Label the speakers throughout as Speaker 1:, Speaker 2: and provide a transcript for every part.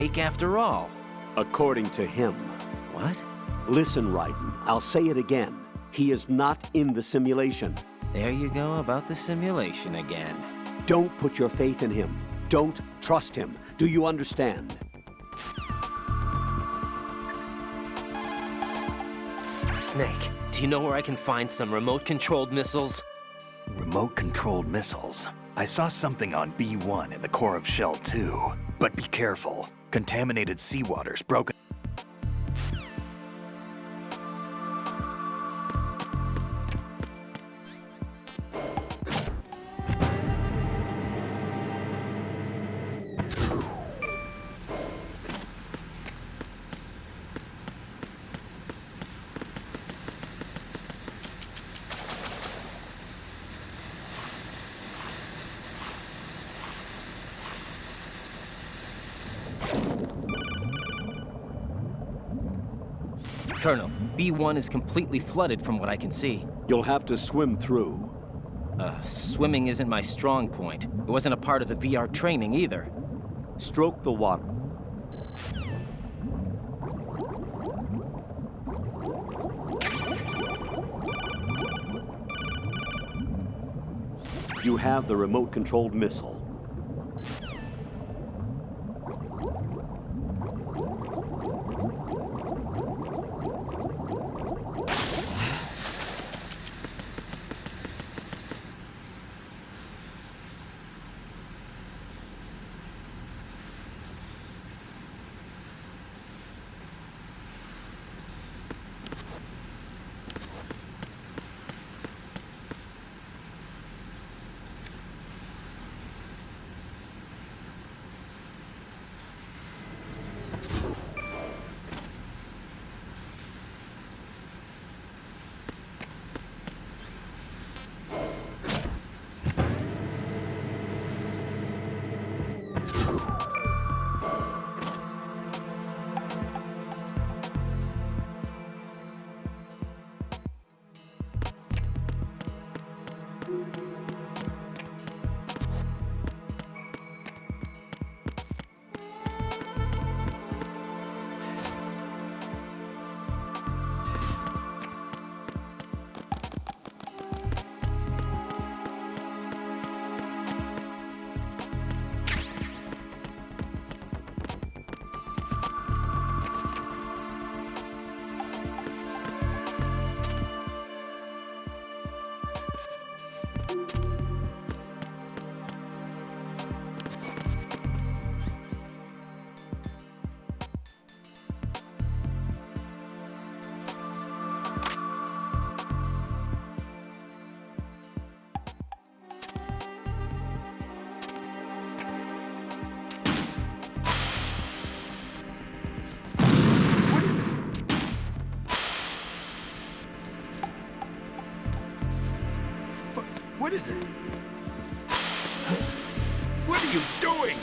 Speaker 1: fake after all.
Speaker 2: According to him.
Speaker 1: What?
Speaker 2: Listen, Raiden, I'll say it again. He is not in the simulation.
Speaker 1: There you go about the simulation again.
Speaker 2: Don't put your faith in him. Don't trust him. Do you understand?
Speaker 1: Snake, do you know where I can find some remote-controlled missiles?
Speaker 3: Remote-controlled missiles. I saw something on B1 in the core of Shell 2. But be careful. Contaminated seawater's broken.
Speaker 1: Colonel, B1 is completely flooded from what I can see.
Speaker 2: You'll have to swim through.
Speaker 1: Swimming isn't my strong point. It wasn't a part of the VR training either.
Speaker 2: Stroke the water. You have the remote-controlled missile.
Speaker 4: What is it? What are you doing?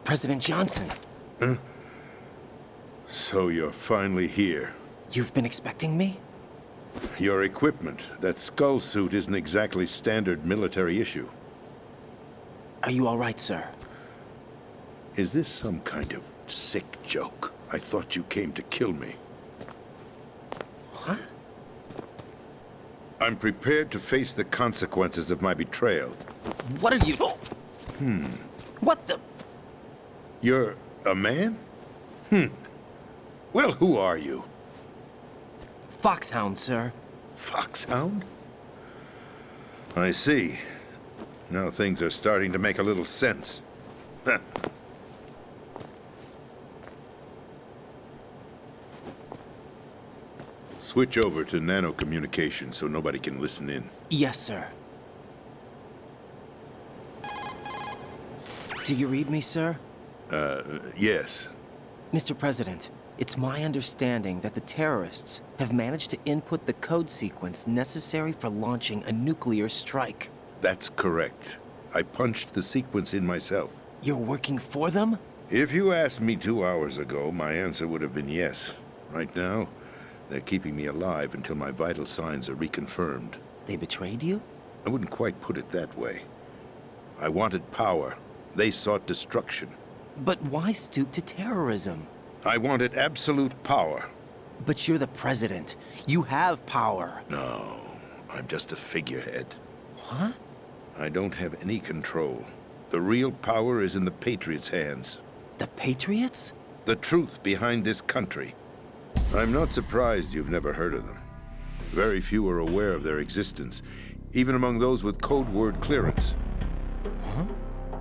Speaker 1: President Johnson,
Speaker 5: So you're finally here.
Speaker 1: you've been expecting me?
Speaker 5: Your equipment, that skull suit isn't exactly standard military issue.
Speaker 1: Are you all right, sir?
Speaker 5: Is this some kind of sick joke? I thought you came to kill me.
Speaker 1: What?
Speaker 5: I'm prepared to face the consequences of my betrayal.
Speaker 1: What are you... What the...
Speaker 5: You're a man? Well, who are you?
Speaker 1: Foxhound, sir.
Speaker 5: Foxhound? I see. Now things are starting to make a little sense. Switch over to nano-communication so nobody can listen in.
Speaker 1: Yes, sir. Do you read me, sir?
Speaker 5: Yes.
Speaker 1: Mr. President, it's my understanding that the terrorists have managed to input the code sequence necessary for launching a nuclear strike.
Speaker 5: That's correct. I punched the sequence in myself.
Speaker 1: You're working for them?
Speaker 5: If you asked me 2 hours ago, my answer would have been yes. Right now, they're keeping me alive until my vital signs are reconfirmed.
Speaker 1: They betrayed you?
Speaker 5: I wouldn't quite put it that way. I wanted power. They sought destruction.
Speaker 1: But why stoop to terrorism?
Speaker 5: I wanted absolute power.
Speaker 1: But you're the president. You have power.
Speaker 5: No, I'm just a figurehead.
Speaker 1: Huh?
Speaker 5: I don't have any control. The real power is in the Patriots' hands.
Speaker 1: The Patriots?
Speaker 5: The truth behind this country. I'm not surprised you've never heard of them. Very few are aware of their existence, even among those with code word clearance.
Speaker 1: Huh?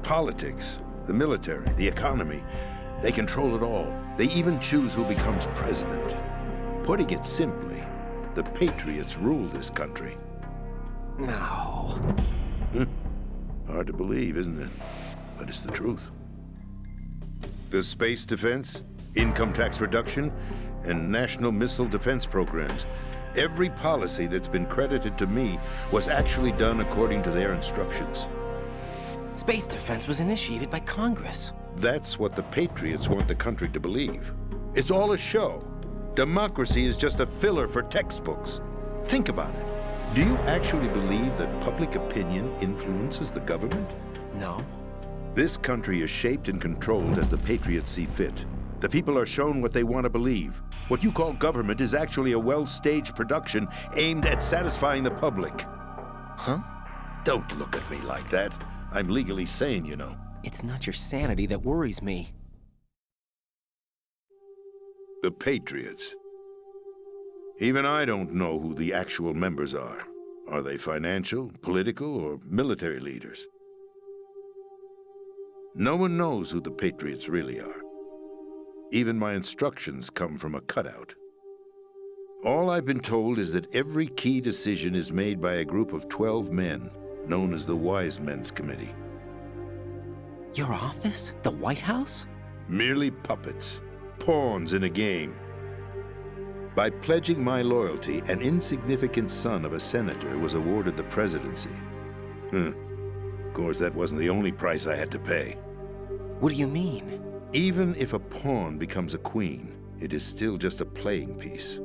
Speaker 5: Politics, the military, the economy, they control it all. They even choose who becomes president. Putting it simply, the Patriots rule this country.
Speaker 1: No.
Speaker 5: Hard to believe, isn't it? But it's the truth. The space defense, income tax reduction, and national missile defense programs. Every policy that's been credited to me was actually done according to their instructions.
Speaker 1: Space defense was initiated by Congress.
Speaker 5: That's what the Patriots want the country to believe. It's all a show. Democracy is just a filler for textbooks. Think about it. Do you actually believe that public opinion influences the government?
Speaker 1: No.
Speaker 5: This country is shaped and controlled as the Patriots see fit. The people are shown what they want to believe. What you call government is actually a well-staged production aimed at satisfying the public.
Speaker 1: Huh?
Speaker 5: Don't look at me like that. I'm legally sane, you know.
Speaker 1: It's not your sanity that worries me.
Speaker 5: The Patriots. Even I don't know who the actual members are. Are they financial, political, or military leaders? No one knows who the Patriots really are. Even my instructions come from a cutout. All I've been told is that every key decision is made by a group of 12 men, known as the Wise Men's Committee.
Speaker 1: Your office? The White House?
Speaker 5: Merely puppets, pawns in a game. By pledging my loyalty, an insignificant son of a senator was awarded the presidency. Of course, that wasn't the only price I had to pay.
Speaker 1: What do you mean?
Speaker 5: Even if a pawn becomes a queen, it is still just a playing piece.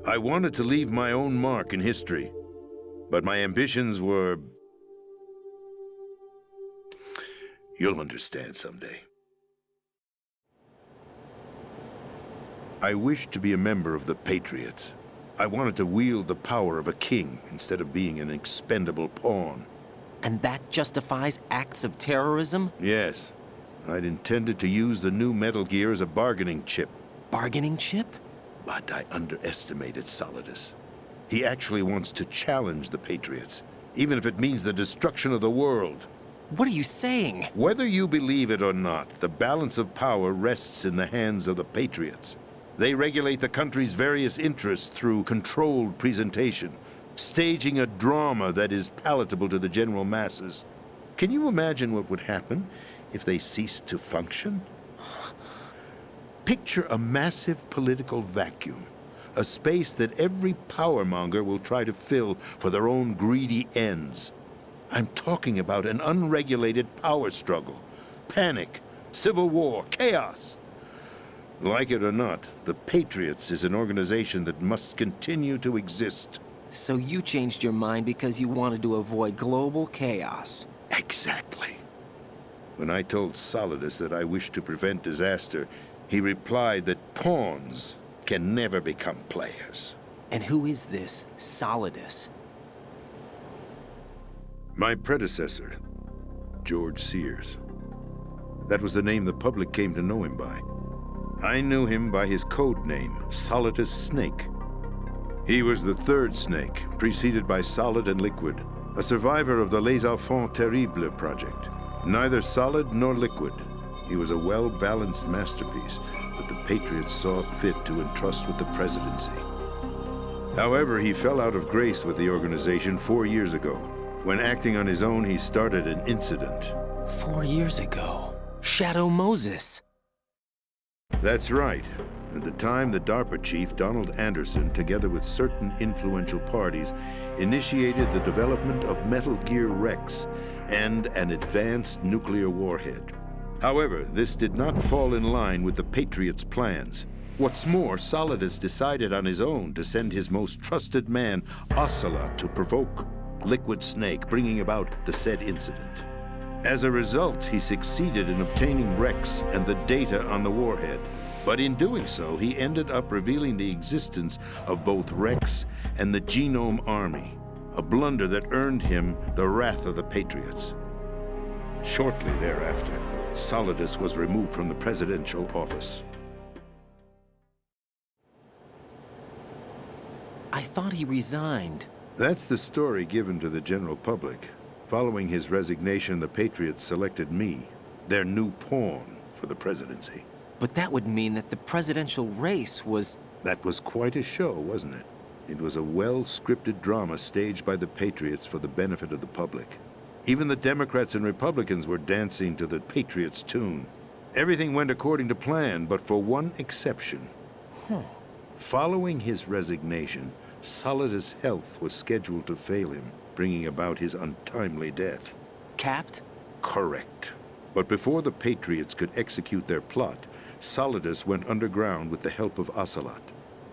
Speaker 5: I wanted to leave my own mark in history, but my ambitions were... You'll understand someday. I wished to be a member of the Patriots. I wanted to wield the power of a king instead of being an expendable pawn.
Speaker 1: And that justifies acts of terrorism?
Speaker 5: Yes. I'd intended to use the new Metal Gear as a bargaining chip.
Speaker 1: Bargaining chip?
Speaker 5: But I underestimated Solidus. He actually wants to challenge the Patriots, even if it means the destruction of the world.
Speaker 1: What are you saying?
Speaker 5: Whether you believe it or not, the balance of power rests in the hands of the Patriots. They regulate the country's various interests through controlled presentation, staging a drama that is palatable to the general masses. Can you imagine what would happen if they ceased to function? Picture a massive political vacuum, a space that every powermonger will try to fill for their own greedy ends. I'm talking about an unregulated power struggle, panic, civil war, chaos. Like it or not, the Patriots is an organization that must continue to exist.
Speaker 1: So you changed your mind because you wanted to avoid global chaos.
Speaker 5: Exactly. When I told Solidus that I wished to prevent disaster, he replied that pawns can never become players.
Speaker 1: And who is this Solidus?
Speaker 5: My predecessor, George Sears. That was the name the public came to know him by. I knew him by his code name, Solidus Snake. He was the third Snake, preceded by Solid and Liquid, a survivor of the Les Enfants Terribles project. Neither solid nor liquid. He was a well-balanced masterpiece, that the Patriots saw fit to entrust with the presidency. However, he fell out of grace with the organization 4 years ago. When acting on his own, he started an incident.
Speaker 1: 4 years ago. Shadow Moses.
Speaker 5: That's right. At the time, the DARPA chief, Donald Anderson, together with certain influential parties, initiated the development of Metal Gear Rex and an advanced nuclear warhead. However, this did not fall in line with the Patriots' plans. What's more, Solidus decided on his own to send his most trusted man, Ocelot, to provoke Liquid Snake, bringing about the said incident. As a result, he succeeded in obtaining Rex and the data on the warhead. But in doing so, he ended up revealing the existence of both Rex and the Genome Army, a blunder that earned him the wrath of the Patriots. Shortly thereafter, Solidus was removed from the presidential office.
Speaker 1: I thought he resigned.
Speaker 5: That's the story given to the general public. Following his resignation, the Patriots selected me, their new pawn, for the presidency.
Speaker 1: But that would mean that the presidential race was...
Speaker 5: That was quite a show, wasn't it? It was a well-scripted drama staged by the Patriots for the benefit of the public. Even the Democrats and Republicans were dancing to the Patriots' tune. Everything went according to plan, but for one exception. Following his resignation, Solidus' health was scheduled to fail him, bringing about his untimely death.
Speaker 1: Capped?
Speaker 5: Correct. But before the Patriots could execute their plot, Solidus went underground with the help of Ocelot.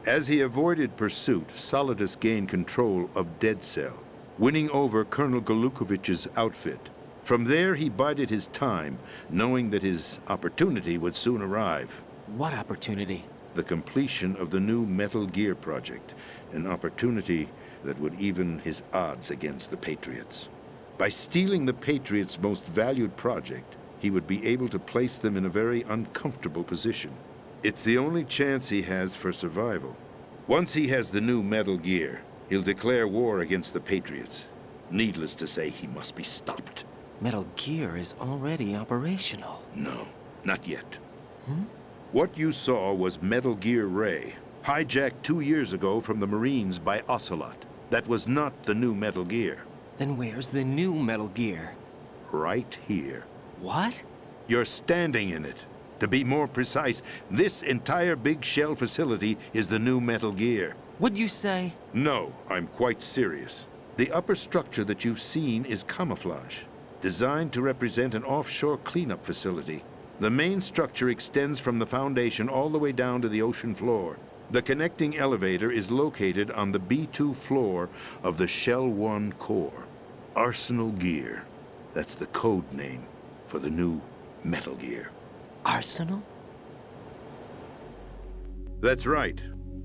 Speaker 5: As he avoided pursuit, Solidus gained control of Dead Cell, winning over Colonel Golukovich's outfit. From there, he bided his time, knowing that his opportunity would soon arrive.
Speaker 1: What opportunity?
Speaker 5: The completion of the new Metal Gear project, an opportunity that would even his odds against the Patriots. By stealing the Patriots' most valued project, he would be able to place them in a very uncomfortable position. It's the only chance he has for survival. Once he has the new Metal Gear, he'll declare war against the Patriots. Needless to say, he must be stopped.
Speaker 1: Metal Gear is already operational.
Speaker 5: No, not yet. What you saw was Metal Gear Ray, hijacked 2 years ago from the Marines by Ocelot. That was not the new Metal Gear.
Speaker 1: Then where's the new Metal Gear?
Speaker 5: Right here.
Speaker 1: What?
Speaker 5: You're standing in it. To be more precise, this entire big shell facility is the new Metal Gear.
Speaker 1: What'd you say?
Speaker 5: No, I'm quite serious. The upper structure that you've seen is camouflage, designed to represent an offshore cleanup facility. The main structure extends from the foundation all the way down to the ocean floor. The connecting elevator is located on the B2 floor of the Shell 1 core. Arsenal Gear. That's the code name for the new Metal Gear.
Speaker 1: Arsenal?
Speaker 5: That's right.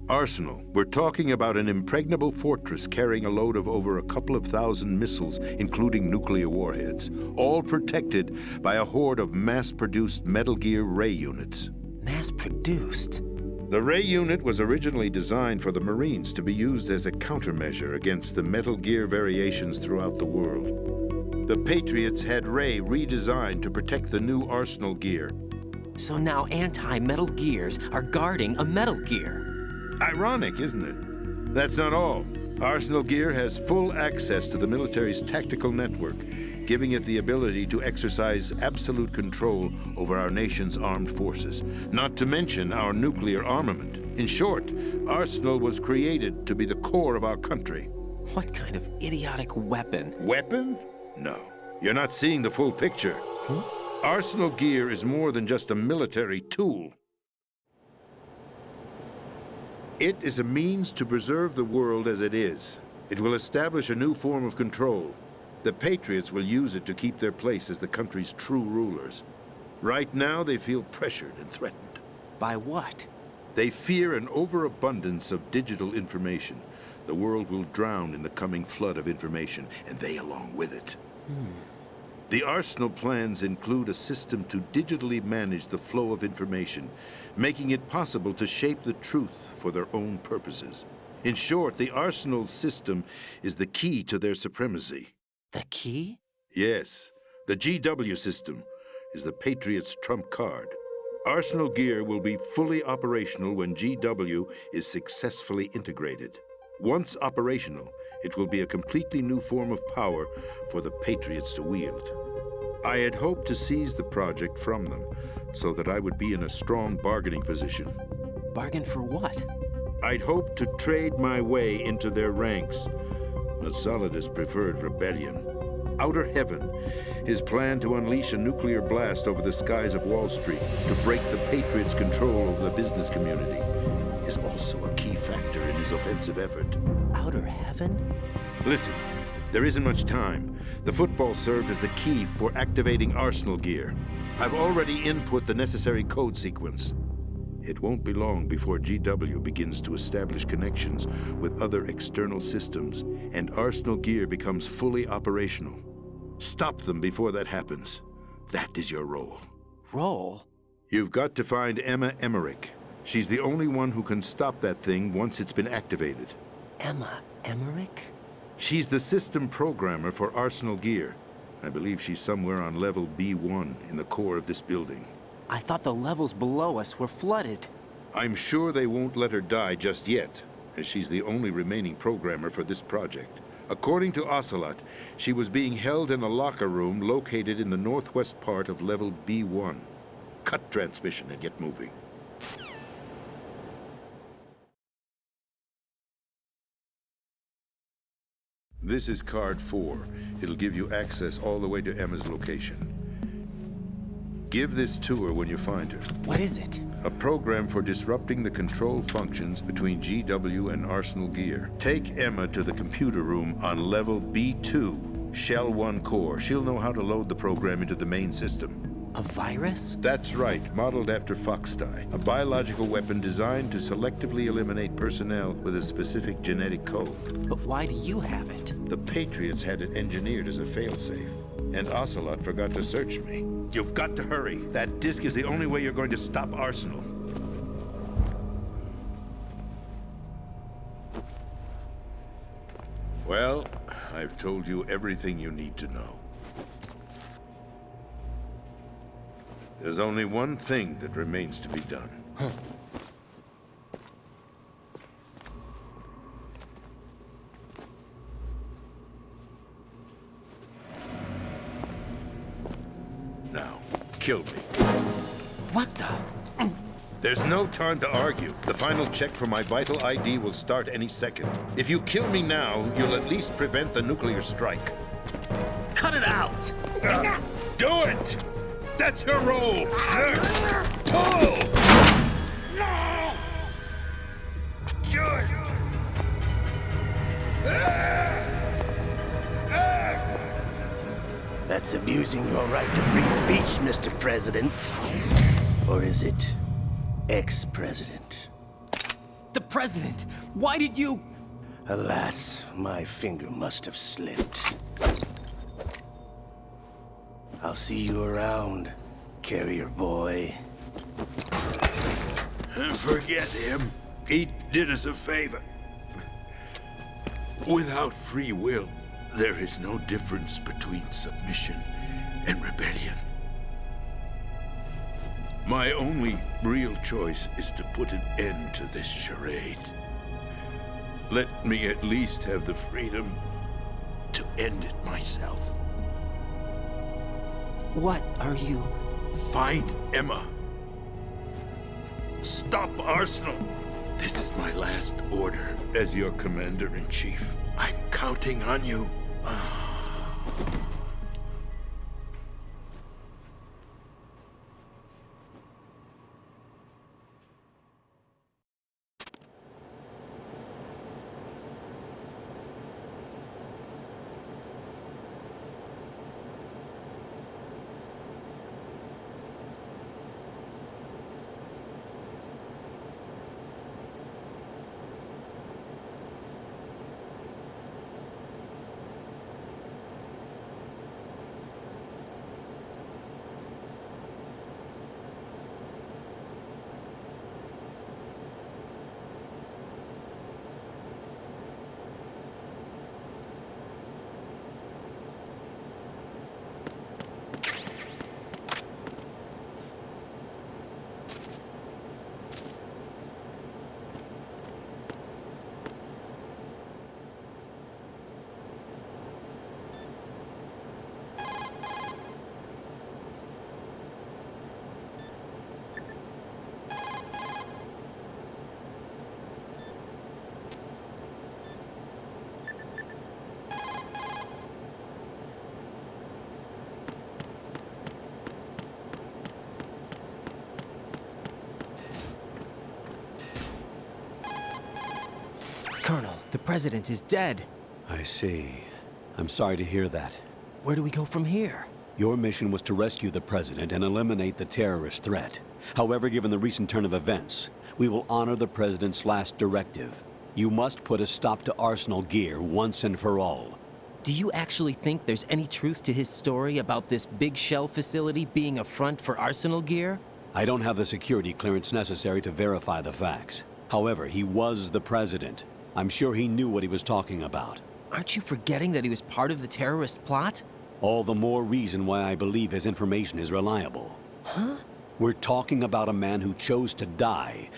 Speaker 5: Arsenal. We're talking about an impregnable fortress carrying a load of over a couple of thousand missiles, including nuclear warheads, all protected by a horde of mass-produced Metal Gear Ray units.
Speaker 1: Mass-produced?
Speaker 5: The Ray unit was originally designed for the Marines to be used as a countermeasure against the Metal Gear variations throughout the world. The Patriots had Ray redesigned to protect the new Arsenal Gear.
Speaker 1: So now anti-Metal Gears are guarding a Metal Gear.
Speaker 5: Ironic, isn't it? That's not all. Arsenal Gear has full access to the military's tactical network, giving it the ability to exercise absolute control over our nation's armed forces, not to mention our nuclear armament. In short, Arsenal was created to be the core of our country.
Speaker 1: What kind of idiotic weapon?
Speaker 5: Weapon? No. You're not seeing the full picture. Arsenal Gear is more than just a military tool. It is a means to preserve the world as it is. It will establish a new form of control. The Patriots will use it to keep their place as the country's true rulers. Right now, they feel pressured and threatened.
Speaker 1: By what?
Speaker 5: They fear an overabundance of digital information. The world will drown in the coming flood of information, and they along with it. The Arsenal plans include a system to digitally manage the flow of information, making it possible to shape the truth for their own purposes. In short, the Arsenal system is the key to their supremacy.
Speaker 1: The key?
Speaker 5: Yes, the GW system is the Patriots' trump card. Arsenal Gear will be fully operational when GW is successfully integrated. Once operational, it will be a completely new form of power for the Patriots to wield. I had hoped to seize the project from them, so that I would be in a strong bargaining position.
Speaker 1: Bargain for what?
Speaker 5: I'd hoped to trade my way into their ranks, but Solidus preferred rebellion. Outer Heaven, his plan to unleash a nuclear blast over the skies of Wall Street to break the Patriots' control over the business community, is also a key factor in his offensive effort.
Speaker 1: Outer Heaven?
Speaker 5: Listen, there isn't much time. The football served as the key for activating Arsenal Gear. I've already input the necessary code sequence. It won't be long before GW begins to establish connections with other external systems, and Arsenal Gear becomes fully operational. Stop them before that happens. That is your role.
Speaker 1: Role?
Speaker 5: You've got to find Emma Emmerich. She's the only one who can stop that thing once it's been activated.
Speaker 1: Emma Emmerich?
Speaker 5: She's the system programmer for Arsenal Gear. I believe she's somewhere on level B1 in the core of this building.
Speaker 1: I thought the levels below us were flooded.
Speaker 5: I'm sure they won't let her die just yet, as she's the only remaining programmer for this project. According to Ocelot, she was being held in a locker room located in the northwest part of level B1. Cut transmission and get moving. This is card 4. It'll give you access all the way to Emma's location. Give this to her when you find her.
Speaker 1: What is it?
Speaker 5: A program for disrupting the control functions between GW and Arsenal Gear. Take Emma to the computer room on level B2, Shell 1 core. She'll know how to load the program into the main system.
Speaker 1: A virus?
Speaker 5: That's right, modeled after Foxdie, a biological weapon designed to selectively eliminate personnel with a specific genetic code.
Speaker 1: But why do you have it?
Speaker 5: The Patriots had it engineered as a failsafe, and Ocelot forgot to search me. You've got to hurry. That disk is the only way you're going to stop Arsenal. Well, I've told you everything you need to know. There's only one thing that remains to be done. Now, kill me.
Speaker 1: What the?
Speaker 5: There's no time to argue. The final check for my vital ID will start any second. If you kill me now, you'll at least prevent the nuclear strike.
Speaker 1: Cut it out!
Speaker 5: Do it! That's your role! Pull!
Speaker 4: No! Good!
Speaker 6: That's abusing your right to free speech, Mr. President. Or is it ex-president?
Speaker 1: The president! Why did you...
Speaker 6: Alas, my finger must have slipped. I'll see you around, carrier boy.
Speaker 4: Forget him. He did us a favor. Without free will, there is no difference between submission and rebellion. My only real choice is to put an end to this charade. Let me at least have the freedom to end it myself.
Speaker 1: What are you...
Speaker 4: Find Emma. Stop Arsenal. This is my last order as your commander-in-chief. I'm counting on you.
Speaker 1: Colonel, the President is dead.
Speaker 7: I see. I'm sorry to hear that.
Speaker 1: Where do we go from here?
Speaker 7: Your mission was to rescue the President and eliminate the terrorist threat. However, given the recent turn of events, we will honor the President's last directive. You must put a stop to Arsenal Gear once and for all.
Speaker 1: Do you actually think there's any truth to his story about this big shell facility being a front for Arsenal Gear?
Speaker 7: I don't have the security clearance necessary to verify the facts. However, he was the President. I'm sure he knew what he was talking about.
Speaker 1: Aren't you forgetting that he was part of the terrorist plot?
Speaker 7: All the more reason why I believe his information is reliable.
Speaker 1: Huh?
Speaker 7: We're talking about a man who chose to die.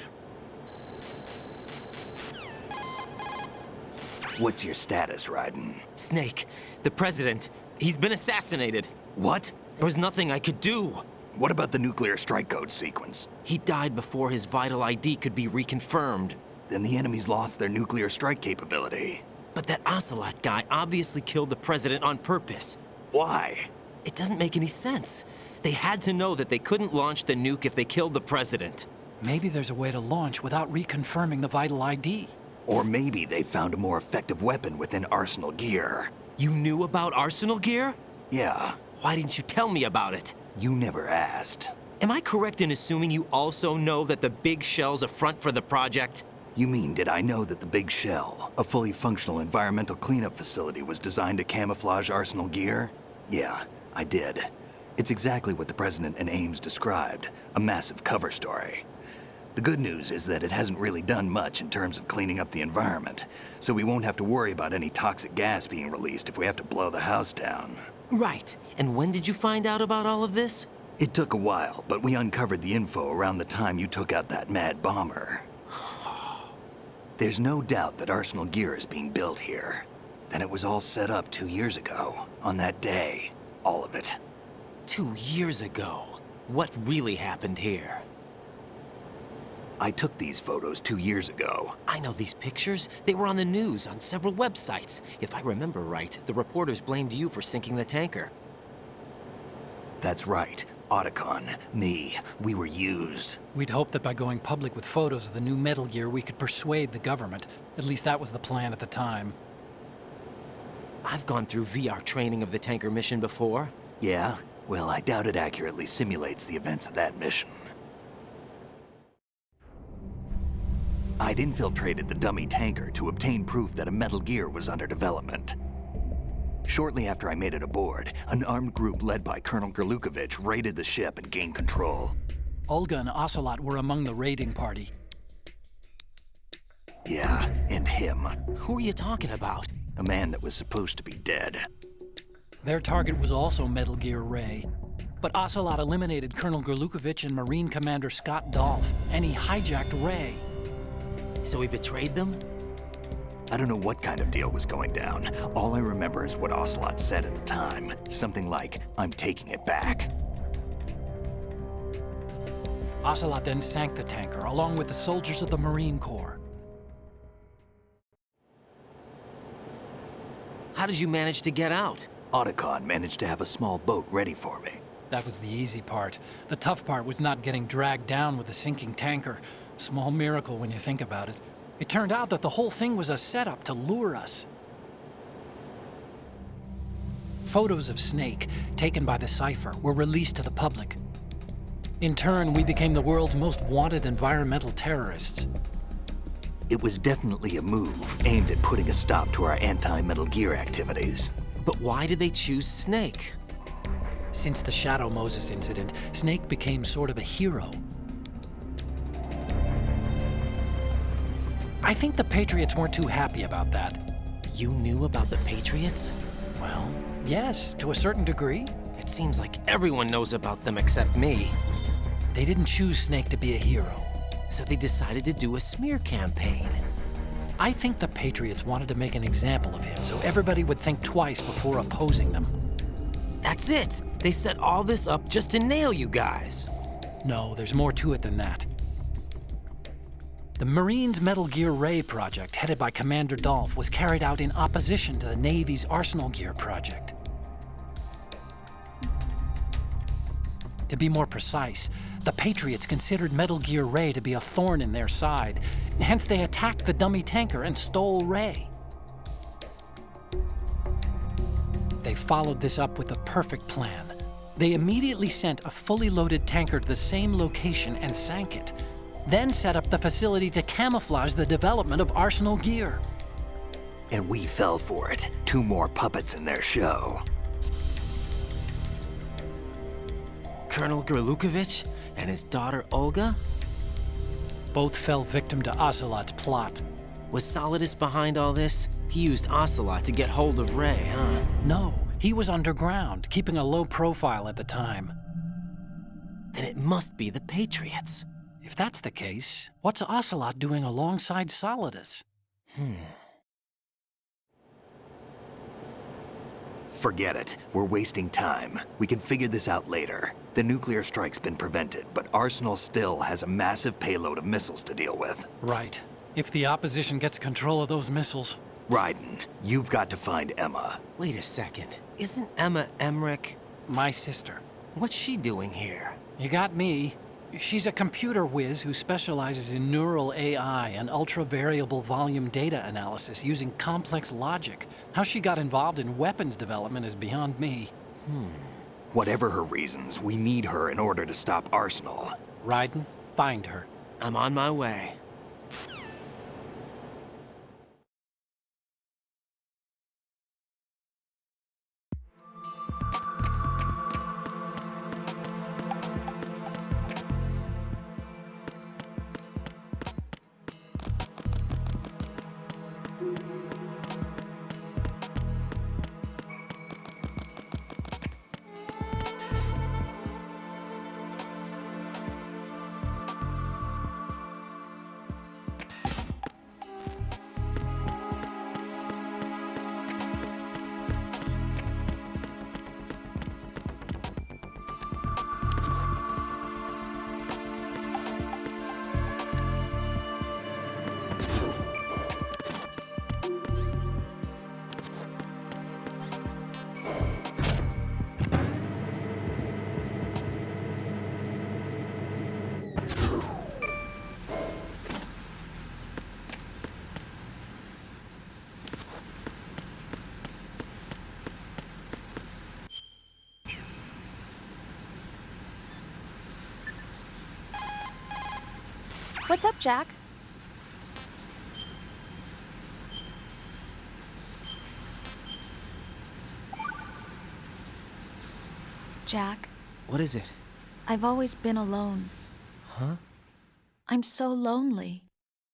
Speaker 3: What's your status, Raiden?
Speaker 1: Snake, the President, he's been assassinated.
Speaker 3: What?
Speaker 1: There was nothing I could do.
Speaker 3: What about the nuclear strike code sequence?
Speaker 1: He died before his vital ID could be reconfirmed.
Speaker 3: Then the enemy's lost their nuclear strike capability.
Speaker 1: But that Ocelot guy obviously killed the President on purpose.
Speaker 3: Why?
Speaker 1: It doesn't make any sense. They had to know that they couldn't launch the nuke if they killed the President.
Speaker 8: Maybe there's a way to launch without reconfirming the vital ID.
Speaker 3: Or maybe they found a more effective weapon within Arsenal Gear.
Speaker 1: You knew about Arsenal Gear?
Speaker 3: Yeah,
Speaker 1: Why didn't you tell me about it?
Speaker 3: you never asked.
Speaker 1: Am I correct in assuming you also know that the big shell's a front for the project?
Speaker 3: You mean, did I know that the Big Shell, a fully functional environmental cleanup facility, was designed to camouflage Arsenal Gear? Yeah, I did. It's exactly what the President and Ames described, a massive cover story. The good news is that it hasn't really done much in terms of cleaning up the environment, so we won't have to worry about any toxic gas being released if we have to blow the house down.
Speaker 1: Right. And when did you find out about all of this?
Speaker 3: It took a while, but we uncovered the info around the time you took out that mad bomber. There's no doubt that Arsenal Gear is being built here. Then it was all set up 2 years ago, on that day. All of it.
Speaker 1: 2 years ago. What really happened here?
Speaker 3: I took these photos 2 years ago.
Speaker 1: I know these pictures. They were on the news, on several websites. If I remember right, the reporters blamed you for sinking the tanker.
Speaker 3: That's right. Otacon, me, we were used.
Speaker 8: We'd hoped that by going public with photos of the new Metal Gear, we could persuade the government. At least that was the plan at the time.
Speaker 1: I've gone through VR training of the tanker mission before.
Speaker 3: Yeah? Well, I doubt it accurately simulates the events of that mission. I'd infiltrated the dummy tanker to obtain proof that a Metal Gear was under development. Shortly after I made it aboard, an armed group led by Colonel Gerlukovich raided the ship and gained control.
Speaker 8: Olga and Ocelot were among the raiding party.
Speaker 3: Yeah, and him.
Speaker 1: Who are you talking about?
Speaker 3: A man that was supposed to be dead.
Speaker 8: Their target was also Metal Gear Ray. But Ocelot eliminated Colonel Gerlukovich and Marine Commander Scott Dolph, and he hijacked Ray.
Speaker 1: So he betrayed them?
Speaker 3: I don't know what kind of deal was going down. All I remember is what Ocelot said at the time. Something like, "I'm taking it back."
Speaker 8: Ocelot then sank the tanker, along with the soldiers of the Marine Corps.
Speaker 1: How did you manage to get out?
Speaker 3: Otacon managed to have a small boat ready for me.
Speaker 8: That was the easy part. The tough part was not getting dragged down with the sinking tanker. Small miracle when you think about it. It turned out that the whole thing was a setup to lure us. Photos of Snake, taken by the Cypher, were released to the public. In turn, we became the world's most wanted environmental terrorists.
Speaker 3: It was definitely a move aimed at putting a stop to our anti-Metal Gear activities.
Speaker 1: But why did they choose Snake?
Speaker 8: Since the Shadow Moses incident, Snake became sort of a hero. I think the Patriots weren't too happy about that.
Speaker 1: You knew about the Patriots?
Speaker 8: Well, yes, to a certain degree.
Speaker 1: It seems like everyone knows about them except me.
Speaker 8: They didn't choose Snake to be a hero.
Speaker 1: So they decided to do a smear campaign.
Speaker 8: I think the Patriots wanted to make an example of him so everybody would think twice before opposing them.
Speaker 1: That's it! They set all this up just to nail you guys.
Speaker 8: No, there's more to it than that. The Marines' Metal Gear Ray project, headed by Commander Dolph, was carried out in opposition to the Navy's Arsenal Gear project. To be more precise, The Patriots considered Metal Gear Ray to be a thorn in their side. Hence, they attacked the dummy tanker and stole Ray. They followed this up with a perfect plan. They immediately sent a fully loaded tanker to the same location and sank it. Then set up the facility to camouflage the development of Arsenal Gear.
Speaker 3: And we fell for it. 2 more puppets in their show.
Speaker 1: Colonel Gerlukovich and his daughter Olga?
Speaker 8: Both fell victim to Ocelot's plot.
Speaker 1: Was Solidus behind all this? He used Ocelot to get hold of Ray, huh?
Speaker 8: No, he was underground, keeping a low profile at the time.
Speaker 1: Then it must be the Patriots.
Speaker 8: If that's the case, what's Ocelot doing alongside Solidus?
Speaker 3: Forget it. We're wasting time. We can figure this out later. The nuclear strike's been prevented, but Arsenal still has a massive payload of missiles to deal with.
Speaker 8: Right. If the opposition gets control of those missiles.
Speaker 3: Raiden, you've got to find Emma.
Speaker 1: Wait a second. Isn't Emma Emmerich?
Speaker 8: My sister.
Speaker 1: What's she doing here?
Speaker 8: You got me. She's a computer whiz who specializes in neural AI and ultra-variable volume data analysis using complex logic. How she got involved in weapons development is beyond me.
Speaker 3: Whatever her reasons, we need her in order to stop Arsenal.
Speaker 8: Raiden, find her.
Speaker 1: I'm on my way.
Speaker 9: What's up, Jack? Jack,
Speaker 1: What is it?
Speaker 9: I've always been alone.
Speaker 1: Huh?
Speaker 9: I'm so lonely.